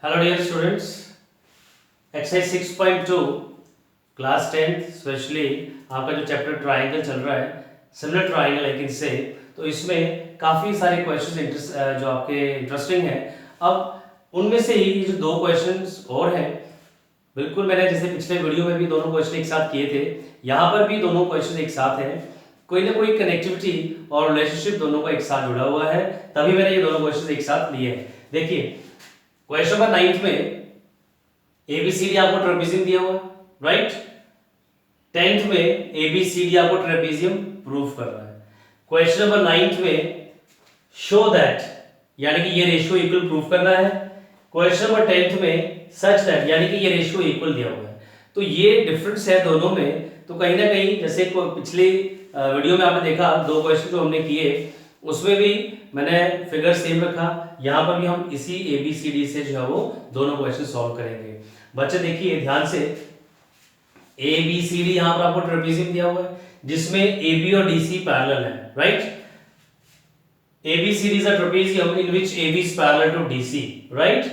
Hello dear students, exercise 6.2 class 10th specially आपका जो chapter triangle चल रहा है, similar triangle I can say, तो इसमें काफ़ी सारे क्वेश्चंस जो आपके इंटरेस्टिंग हैं। अब उनमें से ही जो दो क्वेश्चंस और हैं, बिल्कुल मैंने जैसे पिछले वीडियो में भी दोनों क्वेश्चन एक साथ किए थे, यहाँ पर भी दोनों क्वेश्चन एक साथ हैं। कोई ना कोई कनेक्टिविटी और रिलेशनशिप दोनों का एक साथ जुड़ा हुआ है, तभी मैंने ये दोनों क्वेश्चन एक साथ लिए हैं। देखिए क्वेश्चन नंबर 9 में एबीसीडी आपको ट्रेपेजियम दिया हुआ है, राइट। 10th में एबीसीडी आपको ट्रेपेजियम प्रूफ कर रहा है। क्वेश्चन नंबर 9 में शो दैट यानी कि ये रेशियो इक्वल प्रूफ करना है। क्वेश्चन नंबर 10th में सच दैट यानी कि ये रेशियो इक्वल दिया हुआ है। तो ये डिफरेंस है दोनों में, तो कहीं ना कहीं जैसे पिछले वीडियो में आपने देखा दो क्वेश्चन जो हमने किए उसमें भी मैंने फिगर सेम रखा, यहाँ पर भी हम इसी एबीसीडी से जो है वो दोनों क्वेश्चन सॉल्व करेंगे। बच्चे देखिए ध्यान से, एबीसीडी यहाँ पर आपको ट्रेपेजियम दिया हुआ है जिसमें एबी और डीसी पैरेलल है, right. ABCD is a trapezium in which AB is parallel to DC, right?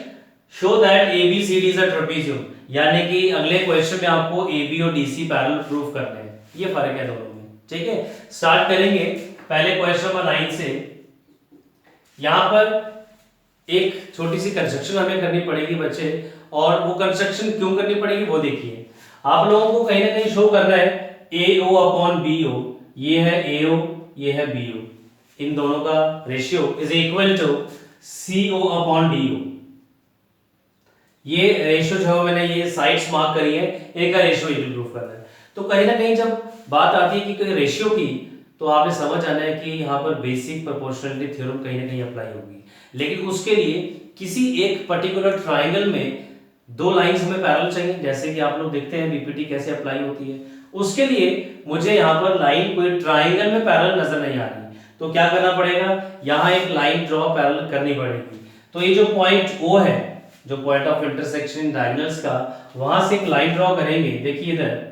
Show that ABCD is a trapezium, यानी कि अगले क्वेश्चन में आपको AB और DC पैरेलल प्रूफ करने हैं। ये फर्क है दोनों में, ठीक है। स्टार्ट करेंगे पहले क्वेश्चन नंबर 9 से। यहाँ पर एक छोटी सी कंस्ट्रक्शन हमें करनी पड़ेगी बच्चे, और वो कंस्ट्रक्शन क्यों करनी पड़ेगी वो देखिए। आप लोगों को कहीं ना कहीं शो करना है AO अपॉन BO, ये है AO, ये है BO, इन दोनों का ratio is equal to CO upon DO। ये रेशियो जो है मैंने ये साइड्स मार्क करी है, एक का रेशियो इक्वल प्रूफ करना है। तो कहीं ना कहीं जब बात आती है कि रेशियो की, तो आपने समझ आना है कि यहाँ पर बेसिक प्रोपोर्शनलिटी थ्योरम कहीं ना कहीं अप्लाई होगी। लेकिन उसके लिए किसी एक पर्टिकुलर ट्राइंगल में दो लाइंस हमें पैरेलल चाहिए, जैसे कि आप लोग देखते हैं बीपीटी कैसे अप्लाई होती है। उसके लिए मुझे यहाँ पर लाइन कोई ट्राइंगल में पैरेलल नजर नहीं आ रही, तो क्या करना पड़ेगा, यहाँ एक लाइन ड्रॉ पैरेलल करनी पड़ेगी। तो ये जो पॉइंट O है, जो point of intersection in diagonals का, वहां से एक लाइन ड्रॉ करेंगे। देखिए इधर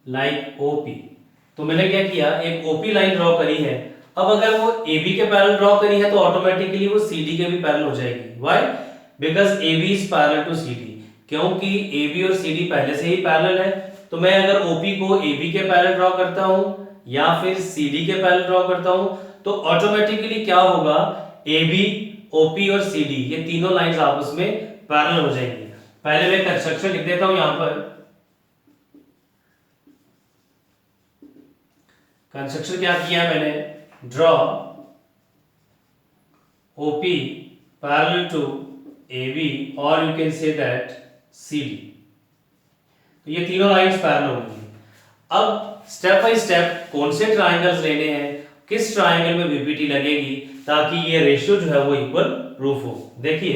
लाइक OP, तो मैंने क्या किया, एक OP लाइन ड्रॉ करी है। अब अगर वो AB के पैरेलल ड्रॉ करी है तो ऑटोमेटिकली वो CD के भी पैरेलल हो जाएगी। Why? Because AB is parallel to CD, क्योंकि AB और CD पहले से ही पैरेलल है। तो मैं अगर OP को AB के पैरेलल ड्रॉ करता हूं या फिर CD के पैरेलल ड्रॉ करता हूं, तो ऑटोमेटिकली क्या होगा, AB, OP और CD ये तीनों लाइंस आपस में पैरेलल हो जाएंगी। पहले मैं कंस्ट्रक्शन लिख देता हूं यहां पर। कंस्ट्रक्शन क्या किया मैंने, draw OP parallel to AB और you can say that CD। तो ये तीनों लाइंस पैरेलल होंगी। अब स्टेप बाय स्टेप कौन से ट्रायंगल्स लेने हैं, किस ट्रायंगल में बीपीटी लगेगी ताकि ये रेशियो जो है वो इक्वल प्रूफ हो। देखिए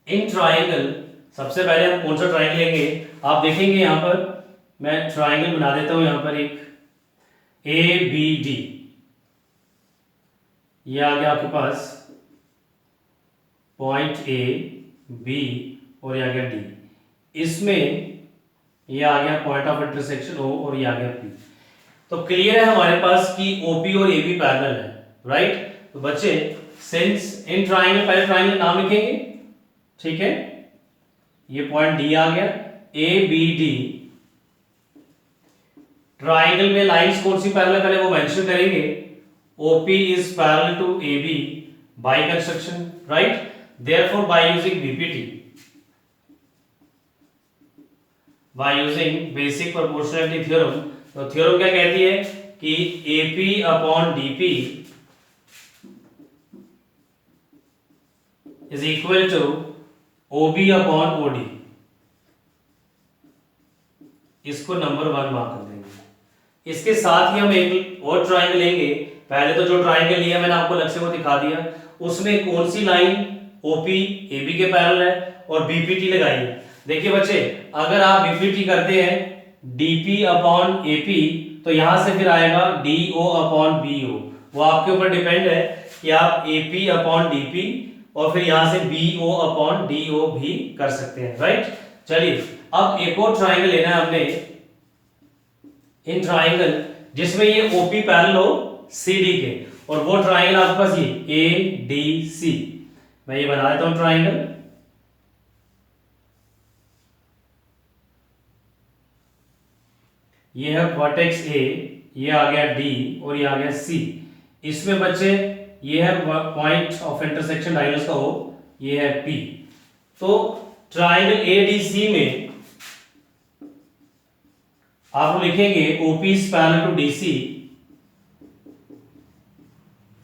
इन ट्रायंगल, सबसे पहले हम कौन सा ट्रायंगल लेंगे, आप देखेंगे यहां पर मैं ट्रायंगल बना देता हूं। यहां पर एक ABD, ये आ गया आपके पास पॉइंट A, B और ये आ गया D। इसमें ये आ गया पॉइंट ऑफ इंटरसेक्शन O और ये आ गया P। तो क्लियर है हमारे पास कि OP और AB पैरेलल है, राइट। तो बच्चे सिंस इन ट्रायंगल, पहले ट्रायंगल नाम लिखेंगे, ठीक है। ये पॉइंट D आ गया, ABD। ट्रायंगल में लाइंस कौन सी पैरेलल करें वो मेंशन करेंगे। OP is parallel to AB by construction, right. Therefore by using BPT, by using basic proportionality theorem, तो थ्योरम क्या कहती है कि AP upon DP is equal to OB upon OD। इसको नंबर 1 मार्क कर देंगे। इसके साथ ही हम एक और ट्रायंगल लेंगे। पहले तो जो ट्रायंगल लिया मैंने आपको अलग से वो दिखा दिया, उसमें कौन सी लाइन OP AB के पैरेलल है और BPT लगाई है। देखिए बच्चे, अगर आप बीपीटी करते हैं DP अपॉन AP, तो यहां से फिर आएगा DO अपॉन BO। वो आपके ऊपर डिपेंड है कि आप AP अपॉन DP और फिर यहां से BO अपॉन DO भी कर सकते हैं, राइट। चलिए अब एक और ट्रायंगल लेना है हमने, इन ट्रायंगल जिसमें ये OP पैरेलल हो CD के और वो ट्राइंगल आपके पास ये ADC, मैं ये बना देता हूं ट्राइंगल। ये है वर्टेक्स A, ये आ गया D और ये आ गया C। इसमें बच्चे ये है पॉइंट ऑफ इंटरसेक्शन डायगोनल्स का O, ये है P। तो ट्राइंगल ADC में आप लोग लिखेंगे OP is parallel to DC,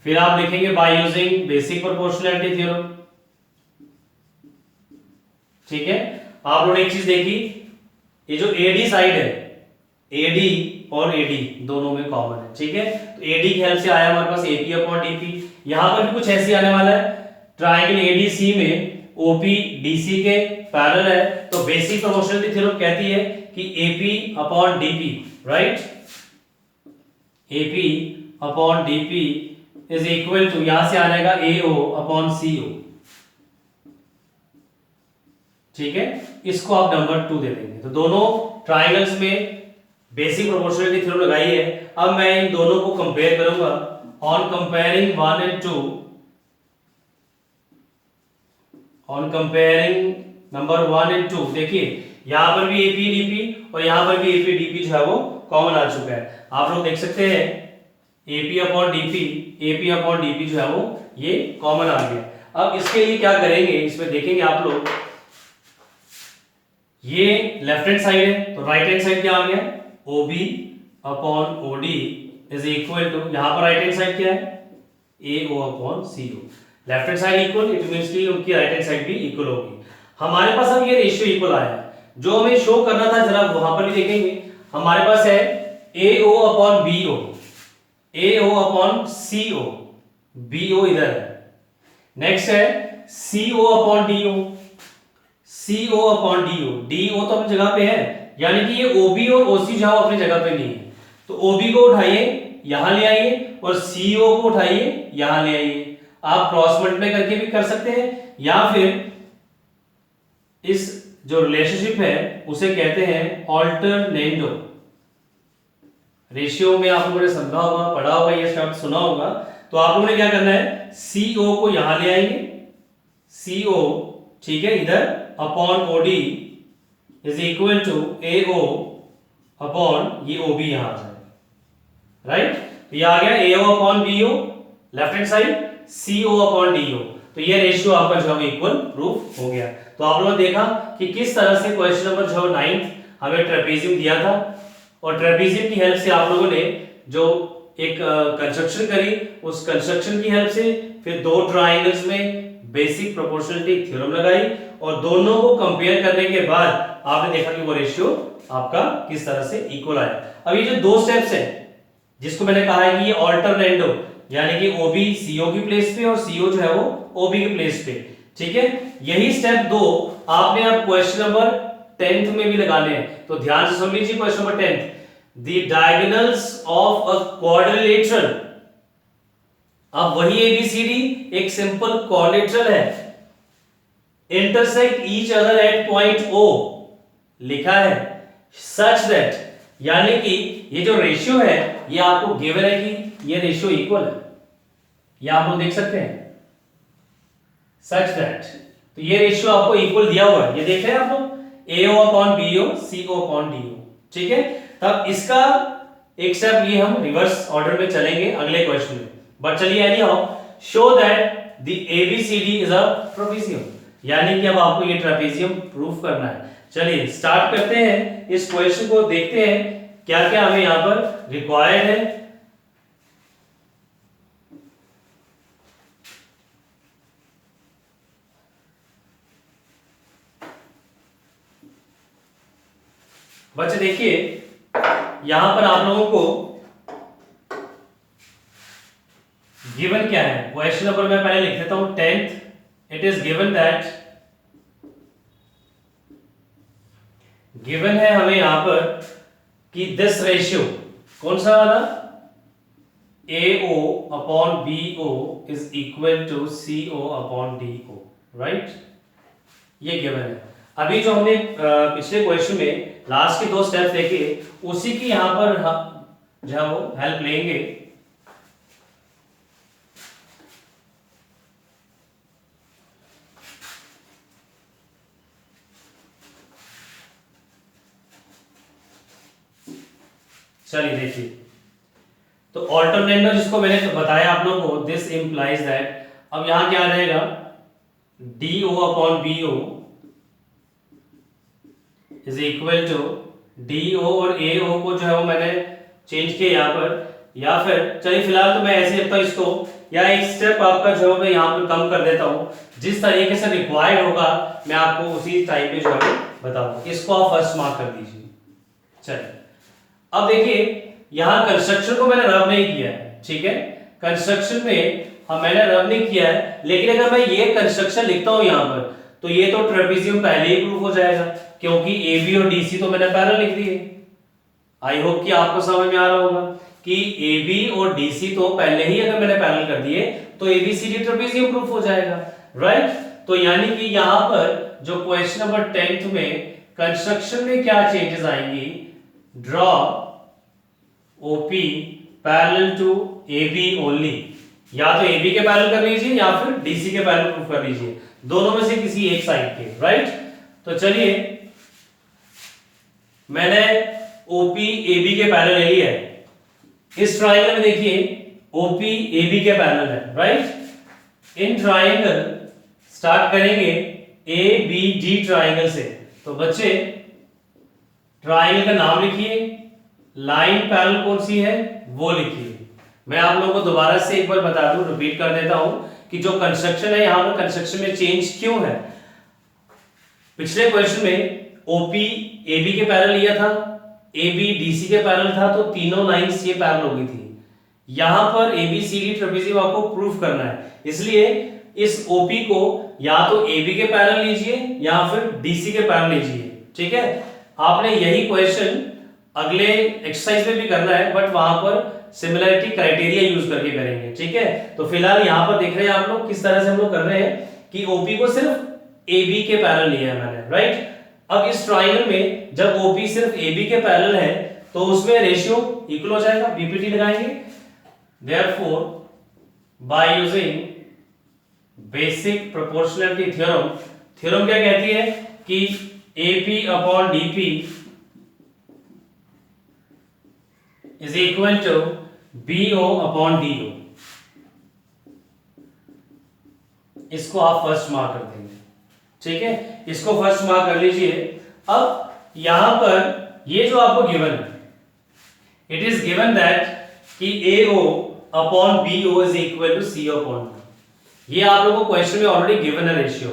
फिर आप लिखेंगे by using basic proportionality theorem. ठीक है, आप लोगों ने एक चीज देखी, ये जो AD साइड है, AD और AD दोनों में कॉमन है। ठीक है, तो AD की हेल्प से आया हमारे पास AP अपॉन DP। यहां पर भी कुछ ऐसे आने वाला है, ट्राइंगल ADC में OP DC के पैरेलल है, तो बेसिक प्रोपोर्शनैलिटी थ्योरम कहती है कि AP upon DP, right, AP upon DP is equal to, यहां से आ जाएगा AO अपॉन CO। ठीक है, इसको आप नंबर 2 दे देंगे। तो दोनों ट्राइंगल्स में बेसिक प्रोपोर्शनैलिटी थ्योरम लगाई है। अब मैं इन दोनों को कंपेयर करूंगा। On comparing 1 and 2, on comparing number 1 and 2, देखिए यहां पर भी AP DP और यहां पर भी AP DP जो है वो कॉमन आ चुका है। आप लोग देख सकते हैं AP अपॉन DP जो है वो ये कॉमन आ गया। अब इसके लिए क्या करेंगे, इसमें देखेंगे आप लोग, ये लेफ्ट हैंड साइड है, तो राइट हैंड साइड क्या आ गया, OB upon OD is equal to, यहां पर राइट हैंड साइड क्या है, AO upon CO। Left hand side equal, it means कि उनकी राइट हैंड साइड भी इक्वल होगी। हमारे पास अब ये रेशियो इक्वल आया है। जो हमें शो करना था, जरा वहां पर भी देखेंगे, हमारे पास है AO upon BO, AO upon CO, BO इधर है। नेक्स्ट है CO upon DO, CO upon DO तो अपनी जगह पे है, यानी कि ये OB और OC जो अपनी जगह पे नहीं है। तो OB को उठाइए, यहां ले आइए, और CO को उठाइए, यहां ले आइए। आप क्रॉस मल्टीप्लाई करके भी कर सकते हैं, या फिर इस जो रिलेशनशिप है उसे कहते हैं ऑल्टरनेंडो रेशियो। में आप लोगों ने समझा होगा, पढ़ा होगा, ये शब्द सुना होगा। तो आप लोगों ने क्या करना है, CO को यहां ले आएंगे, CO, ठीक है, इधर upon OD is equal to AO upon ये OB यहां आ जाएगा, राइट। ये आ गया AO upon BO left hand side, CO upon DO। तो ये रेशियो आपका जो है इक्वल प्रूफ हो गया। तो आप लोगों ने देखा कि किस तरह से क्वेश्चन नंबर जो 9 हमें ट्रेपेजियम दिया था, और ट्रेपेजियम की हेल्प से आप लोगों ने जो एक कंस्ट्रक्शन करी, उस कंस्ट्रक्शन की हेल्प से फिर दो ट्राइंगल्स में बेसिक प्रोपोर्शनलिटी थ्योरम लगाई, और दोनों को कंपेयर करने के बाद आपने देखा कि वो रेशियो आपका किस तरह से इक्वल आया। अब ये जो दो स्टेप्स हैं, जिसको मैंने कहा है कि ये ऑल्टरनेंडो, यानी कि OB CO की प्लेस पे और CO जो है वो OB की प्लेस पे, ठीक है। यही स्टेप दो आपने अब क्वेश्चन नंबर 10th में भी लगाने हैं। तो ध्यान से सुन लीजिए question number 10th, the diagonals of a quadrilateral. अब वही ABCD एक सिंपल क्वाड्रिलेटरल है, intersect each other at point O लिखा है, सच दैट, यानी कि ये जो रेशियो है ये आपको गिवन है कि ये रेशियो इक्वल है, ये आप लोग देख सकते हैं, सच दैट। तो ये रेशियो आपको इक्वल दिया हुआ है, ये देख रहे हैं आप लोग, AO upon BO, CO upon DO, ठीक है। तब इसका एक स्टेप ये हम रिवर्स ऑर्डर में चलेंगे अगले क्वेश्चन में, बट चलिए any how, show that the ABCD is a trapezium, यानी कि अब आपको ये ट्रेपेजियम प्रूफ करना है। चलिए स्टार्ट करते हैं, इस क्वेश्चन को देखते हैं क्या क्या हमें यहां पर रिक्वायर्ड है। बच्चे देखिए यहां पर आप लोगों को गिवन क्या है, क्वेश्चन नंबर मैं पहले लिख देता हूं 10th। It is given that, given है हमें यहां पर कि दिस रेशियो कौन सा वाला, AO upon BO is equal to CO upon DO, right, ये गिवन है। अभी जो हमने पिछले क्वेश्चन में लास्ट के दो स्टेप्स देखे, उसी की यहां पर जो है वो हेल्प लेंगे। चलिए देखिए, तो ऑल्टरनेटिव जिसको मैंने बताया आप लोगों को, दिस इंप्लाइज दैट, अब यहां क्या रहेगा, DO upon BO is equal to DO और AO को जो है वो मैंने चेंज किया यहाँ पर, या फिर चलिए फिलहाल तो मैं ऐसे लिखता हूँ इसको, या एक स्टेप आपका जो है मैं यहाँ पर कम कर देता हूँ, जिस तरीके से रिक्वायर्ड होगा मैं आपको उसी टाइप पे जो है बताऊंगा। इसको आप फर्स्ट मार्क कर दीजिए। चलिए अब देखिए, यहाँ कंस्ट्रक्शन को मैंने रब नहीं किया है, ठीक है, कंस्ट्रक्शन में मैंने रब नहीं किया है, लेकिन अगर मैं ये कंस्ट्रक्शन लिखता हूँ यहाँ पर, तो ये तो ट्रेपेजियम पहले ही प्रूफ हो जाएगा, क्योंकि AB और DC तो मैंने पैरेलल लिख दिए। आई होप कि आपको समझ में आ रहा होगा कि AB और DC तो पहले ही अगर मैंने पैरेलल कर दिए तो ABCD ट्रेपेजियम प्रूफ हो जाएगा, राइट। तो यानी कि यहाँ पर जो क्वेश्चन नंबर 10th में कंस्ट्रक्शन में क्या चेंजेस आएंगी, draw OP parallel to AB only, या तो AB के पैरेलल कर लीजिए या फिर DC के पैरेलल प्रूफ कर लीजिए, दोनों में से किसी एक साइड के, राइट। तो चलिए मैंने OP AB के पैरेलल ले लिया है। इस ट्रायंगल में देखिए OP AB के पैरेलल है, राइट। इन ट्रायंगल स्टार्ट करेंगे ABD ट्रायंगल से। तो बच्चे ट्रायंगल का नाम लिखिए, लाइन पैरेलल कौन सी है वो लिखिए। मैं आप लोगों को दोबारा से एक बार बता दूं, रिपीट कर देता हूं कि जो कंस्ट्रक्शन है यहाँ पर कंस्ट्रक्शन में चेंज क्यों है। पिछले क्वेश्चन में OP AB के पैरेलल लिया था, AB DC के पैरेलल था, तो तीनों लाइंस ये पैरेलल हो गई थी। यहां पर ABCD ट्रेपेजियम आपको प्रूफ करना है, इसलिए इस OP को या तो AB के पैरेलल लीजिए या फिर DC के पैरेलल लीजिए, ठीक है। आपने यही क्वेश्चन अगले एक्सरसाइज में भी करना है, बट वहां पर सिमिलरिटी क्राइटेरिया यूज करके करेंगे, ठीक है। तो फिलहाल यहां पर देख रहे हैं आप लोग किस तरह से हम लोग कर रहे हैं कि OP को सिर्फ AB के पैरेलल लिया है मैंने, राइट। अब इस ट्रायंगल में जब OP सिर्फ AB के पैरेलल है तो उसमें रेशियो इक्वल हो जाएगा, BPT लगाएंगे। Therefore by using basic proportionality theorem, theorem क्या कहती है कि AP upon DP is equal to BO upon DO। इसको आप फर्स्ट मार्क कर देंगे, ठीक है, इसको फर्स्ट मार्क कर लीजिए। अब यहां पर ये जो आपको गिवन है, इट इज गिवन दैट कि AO upon BO is equal to CO upon B। ये आप लोगों को क्वेश्चन में ऑलरेडी गिवन है रेशियो।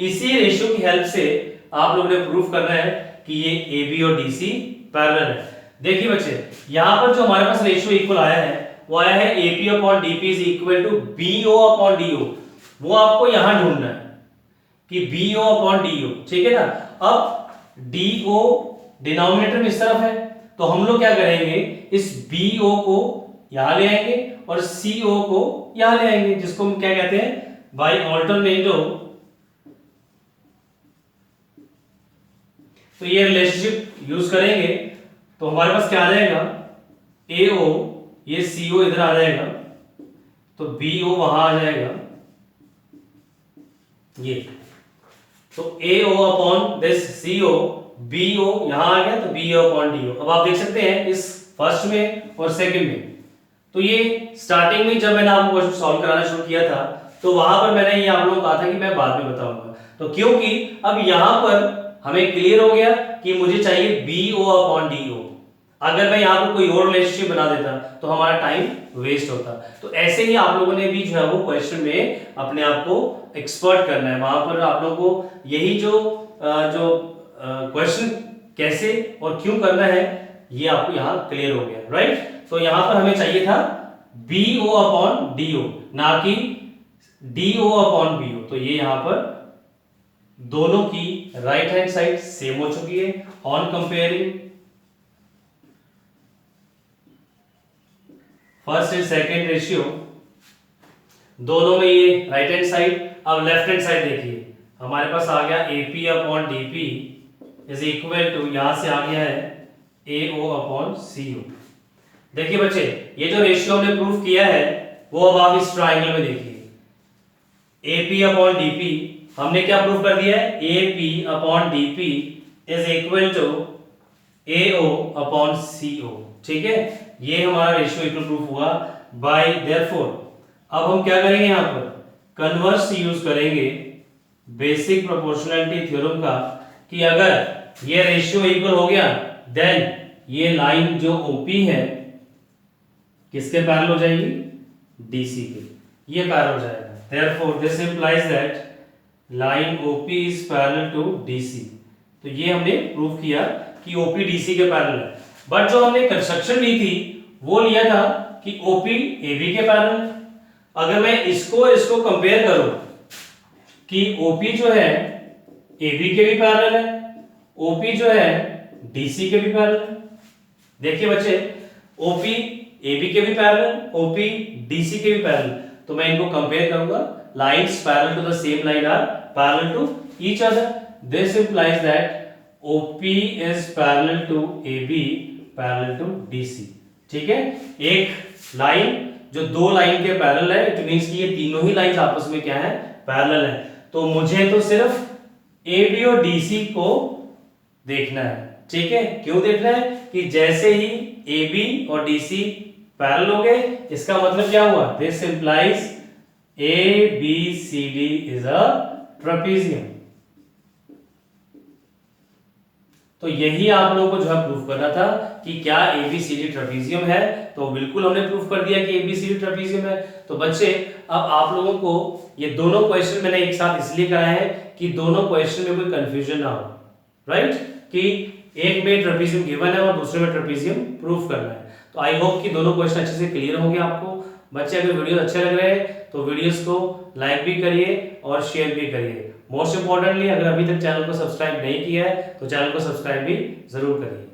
इसी रेशियो की हेल्प से आप लोगों ने प्रूफ करना है कि ये AB और DC पैरेलल है। देखिए बच्चे, यहां पर जो हमारे पास रेशियो इक्वल आया है वो आया है AP upon DP is equal to BO upon DO। वो आपको यहां ढूंढना है कि BO अपॉन DO, ठीक है ना। अब DO डिनोमिनेटर में इस तरफ है, तो हम लोग क्या करेंगे, इस BO को यहां ले आएंगे और CO को यहां ले आएंगे, जिसको हम क्या कहते हैं, बाय ऑल्टरनेटिव। तो ये रिलेशनशिप यूज करेंगे तो हमारे पास क्या आ जाएगा, AO, ये CO इधर आ जाएगा, तो BO वहां आ जाएगा, ये तो AO upon this CO, BO यहां आ गया तो BO अपॉन DO। अब आप देख सकते हैं इस फर्स्ट में और सेकंड में, तो ये स्टार्टिंग में जब मैंने आपको क्वेश्चन सॉल्व कराना शुरू किया था तो वहां पर मैंने ये आप लोगों को कहा था कि मैं बाद में बताऊंगा। तो क्योंकि अब यहां पर हमें क्लियर हो गया कि मुझे चाहिए BO अपॉन DO। अगर मैं यहाँ पर कोई और रिलेशनशिप बना देता तो हमारा टाइम वेस्ट होता। तो ऐसे ही आप लोगों ने भी जो है वो क्वेश्चन में अपने आप को एक्सपर्ट करना है। वहां पर आप लोगों को यही जो क्वेश्चन कैसे और क्यों करना है ये आपको यहाँ क्लियर हो गया, राइट। तो यहाँ पर हमें चाहिए था BO अपॉन DO, ना कि DO अपॉन BO। तो ये यहाँ पर दोनों की राइट हैंड साइड सेम हो चुकी है। On comparing first and second ratio, दोनों में ये राइट हैंड साइड। अब लेफ्ट हैंड साइड देखिए, हमारे पास आ गया AP upon DP is equal to, यहां से आ गया है AO अपॉन CO। देखिए बच्चे, ये जो रेशियो हमने प्रूफ किया है वो अब आप इस ट्रायंगल में देखिए, AP अपॉन DP हमने क्या प्रूफ कर दिया है, AP upon DP is equal to AO upon CO, ठीक है, ये हमारा रेशियो इक्वल प्रूफ हुआ बाय देयरफॉर। अब हम क्या करेंगे यहाँ पर कन्वर्स यूज करेंगे बेसिक प्रोपोर्शनैलिटी थ्योरम का कि अगर ये रेशियो इक्वल हो गया देन ये लाइन जो ओपी है किसके पैरेलल हो जाएगी, डीसी के, ये पैरेलल हो जाएगा। Therefore this implies that line OP is parallel to DC. तो ये हमने प्रूव किया कि ओपी डीसी के पैरेलल है। बट जो हमने कंस्ट्रक्शन ली थी वो लिया था कि ओपी एबी के पैरेलल है। अगर मैं इसको कंपेयर करूं कि ओपी जो है एबी के भी पैरेलल है, ओपी जो है डीसी के भी पैरेलल है। देखिए बच्चे, ओपी एबी के भी पैरेलल, ओपी डीसी के भी पैरेलल, तो मैं इनको कंपेयर करूंगा। Lines parallel to the same line are parallel to each other. This implies that OP is parallel to AB parallel to DC. ठीक है, एक लाइन जो दो लाइन के पैरेलल है, इट मींस कि ये तीनों ही लाइंस आपस में क्या है, पैरेलल है। तो मुझे तो सिर्फ एबी और डीसी को देखना है। ठीक है, क्यों देखना है कि जैसे ही एबी और डीसी पैरेलल हो गए, इसका मतलब क्या हुआ, this implies ABCD is a trapezium. तो यही आप लोगों को जो है प्रूफ करना था कि क्या ABCD ट्रेपेजियम है। तो बिल्कुल हमने प्रूफ कर दिया कि ABCD ट्रेपेजियम है। तो बच्चे, अब आप लोगों को ये दोनों क्वेश्चन मैंने एक साथ इसलिए कराए हैं कि दोनों क्वेश्चन में कोई कंफ्यूजन ना हो, राइट, कि एक में ट्रेपेजियम गिवन है और दूसरे में ट्रेपेजियम प्रूफ करना है। तो आई होप कि दोनों क्वेश्चन अच्छे से क्लियर होंगे आपको। बच्चे, अगर वीडियो अच्छे लग रहे हैं तो वीडियोस को लाइक भी करिए और शेयर भी करिए। मोस्ट इंपॉर्टेंटली, अगर अभी तक चैनल को सब्सक्राइब नहीं किया है तो चैनल को सब्सक्राइब भी जरूर करिए।